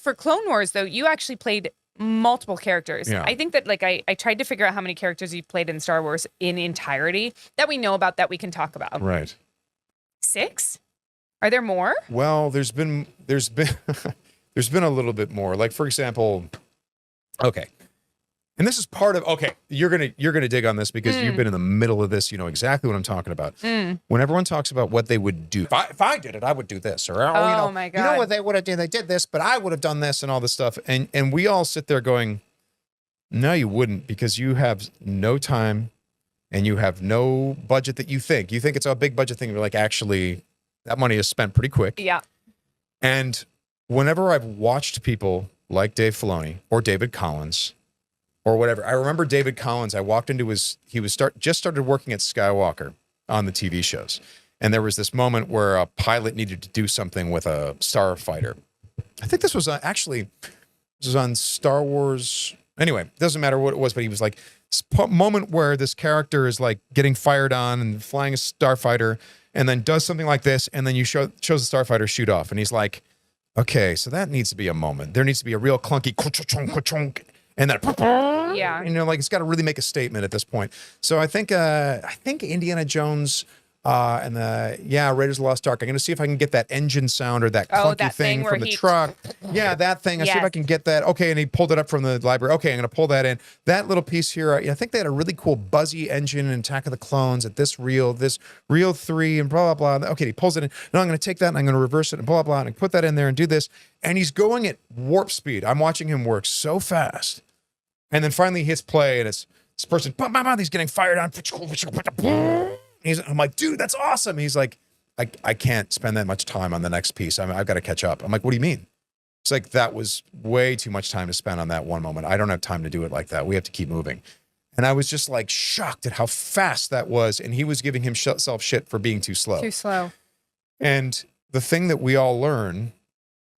For Clone Wars, though, you actually played multiple characters. Yeah. I think that I tried to figure out how many characters you've played in Star Wars in entirety that we know about that we can talk about. Right. 6? Are there more? Well, there's been there's been a little bit more. Like, for example, okay. And this is part of, okay, you're gonna dig on this because you've been in the middle of this. You know exactly what I'm talking about. When everyone talks about what they would do, if I did it, I would do this, or my God, you know what they would have done? They did this, but I would have done this, and all this stuff. And we all sit there going, no, you wouldn't, because you have no time, and you have no budget that you think it's a big budget thing. You're like, actually, that money is spent pretty quick. Yeah. And whenever I've watched people like Dave Filoni or David Collins, or whatever. I remember David Collins, I walked into just started working at Skywalker on the TV shows. And there was this moment where a pilot needed to do something with a starfighter. I think this was on Star Wars. Anyway, it doesn't matter what it was, but he was like, moment where this character is like getting fired on and flying a starfighter and then does something like this. And then shows the starfighter shoot off. And he's like, okay, so that needs to be a moment. There needs to be a real clunky and then, yeah, it's got to really make a statement at this point. So I think Indiana Jones and Raiders of the Lost Ark. I'm going to see if I can get that engine sound or that clunky thing from the truck. Yeah, that thing. I see if I can get that. Okay, and he pulled it up from the library. Okay, I'm going to pull that in. That little piece here. I think they had a really cool buzzy engine in Attack of the Clones at this reel 3, and blah blah blah. Okay, he pulls it in. No, I'm going to take that and I'm going to reverse it and blah blah, and put that in there and do this. And he's going at warp speed. I'm watching him work so fast. And then finally he hits play, and it's this person, he's getting fired on. I'm like, dude, that's awesome. He's like, I can't spend that much time on the next piece. I've got to catch up. I'm like, what do you mean? It's like, that was way too much time to spend on that one moment. I don't have time to do it like that. We have to keep moving. And I was just like shocked at how fast that was. And he was giving himself shit for being too slow. Too slow. And the thing that we all learn,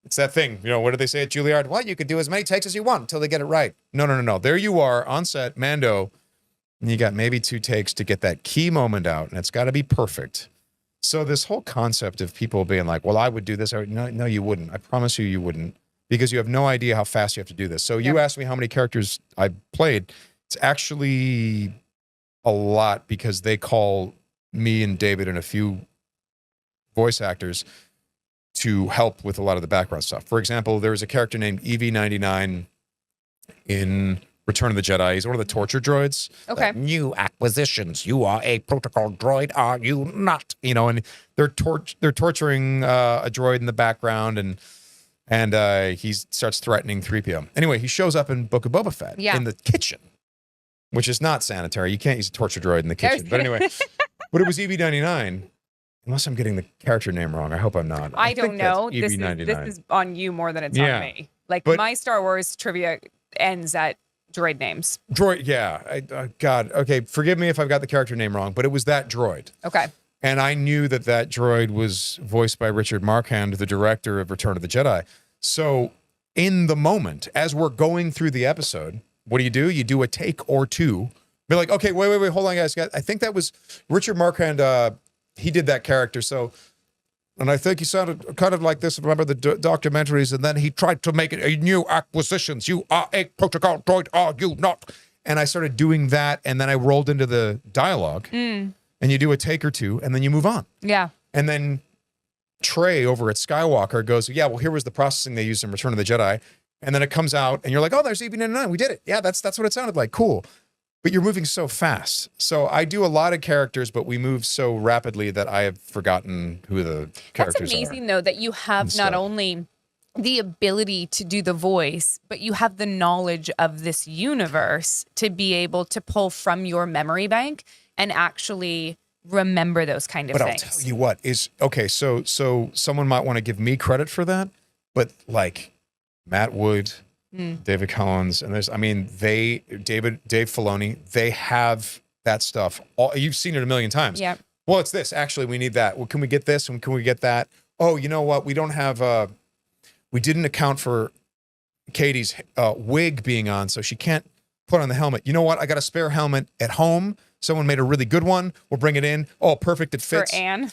it's that thing, what do they say at Juilliard? Well, you could do as many takes as you want until they get it right. No. There you are on set, Mando, and you got maybe 2 takes to get that key moment out, and it's got to be perfect. So this whole concept of people being like, well, I would do this. No, you wouldn't. I promise you wouldn't, because you have no idea how fast you have to do this. So you asked me how many characters I played. It's actually a lot, because they call me and David and a few voice actors to help with a lot of the background stuff. For example, there was a character named EV-99 in Return of the Jedi. He's one of the torture droids. Okay. New acquisitions. You are a protocol droid, are you not? And they're torturing a droid in the background, and he starts threatening 3PO. Anyway, he shows up in Book of Boba Fett in the kitchen, which is not sanitary. You can't use a torture droid in the kitchen. But anyway, but it was EV-99. Unless I'm getting the character name wrong. I hope I'm not. I don't know. This is on you more than it's on me. But my Star Wars trivia ends at droid names. Droid, yeah. God, okay, forgive me if I've got the character name wrong, but it was that droid. Okay. And I knew that droid was voiced by Richard Marquand, the director of Return of the Jedi. So in the moment, as we're going through the episode, what do? You do a take or 2. Be like, okay, wait, hold on, guys. I think that was Richard Marquand. He did that character. So, and I think he sounded kind of like this. Remember the documentaries? And then he tried to make it a new acquisitions. You are a protocol droid, are you not? And I started doing that. And then I rolled into the dialogue. And you do a take or 2, and then you move on. Yeah. And then Trey over at Skywalker goes, yeah, well, here was the processing they used in Return of the Jedi. And then it comes out, and you're like, oh, there's EV-99. We did it. Yeah, that's what it sounded like. Cool. But you're moving so fast. So I do a lot of characters, but we move so rapidly that I have forgotten who the characters are. That's amazing, though, that you have not only the ability to do the voice, but you have the knowledge of this universe to be able to pull from your memory bank and actually remember those kind of things. But I'll tell you what is, okay, so someone might want to give me credit for that, but like Matt Wood, David Collins, and Dave Filoni, they have that stuff. You've seen it a million times. Yeah. Well, it's this. Actually, we need that. Well, can we get this? And can we get that? Oh, you know what? We don't have, we didn't account for Katie's wig being on, so she can't put on the helmet. You know what? I got a spare helmet at home. Someone made a really good one. We'll bring it in. Oh, perfect. It fits. For Anne.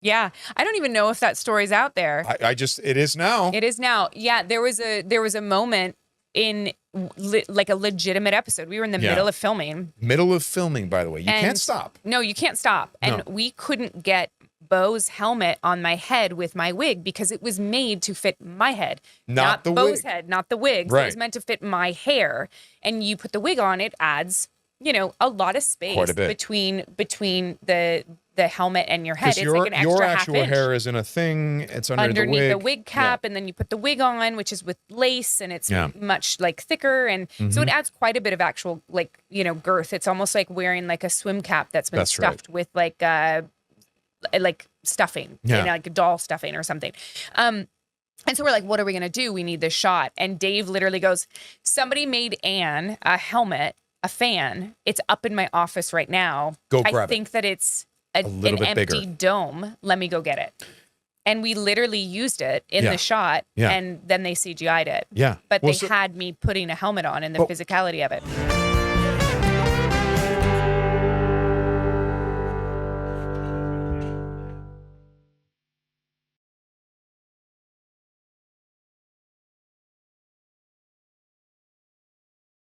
Yeah. I don't even know if that story's out there. It is now. It is now. Yeah. There was a moment in like a legitimate episode. We were in the middle of filming. Middle of filming, by the way. You can't stop. No, you can't stop. And we couldn't get Bo's helmet on my head with my wig because it was made to fit my head. Not Bo's head, not the wig. So it was meant to fit my hair. And you put the wig on, it adds, a lot of space between the helmet and your head. It's like an extra your half actual inch. hair is in a thing. It's underneath the wig cap, and then you put the wig on, which is with lace, and it's much like thicker, and so it adds quite a bit of actual girth. It's almost like wearing like a swim cap that's been stuffed with like stuffing, like doll stuffing or something. And so we're like, what are we gonna do? We need this shot. And Dave literally goes, somebody made Anne a helmet, a fan. It's up in my office right now. Go grab it. I think that it's an empty dome. Let me go get it. And we literally used it in the shot, and then they CGI'd it. Yeah. But they had me putting a helmet on and the physicality of it.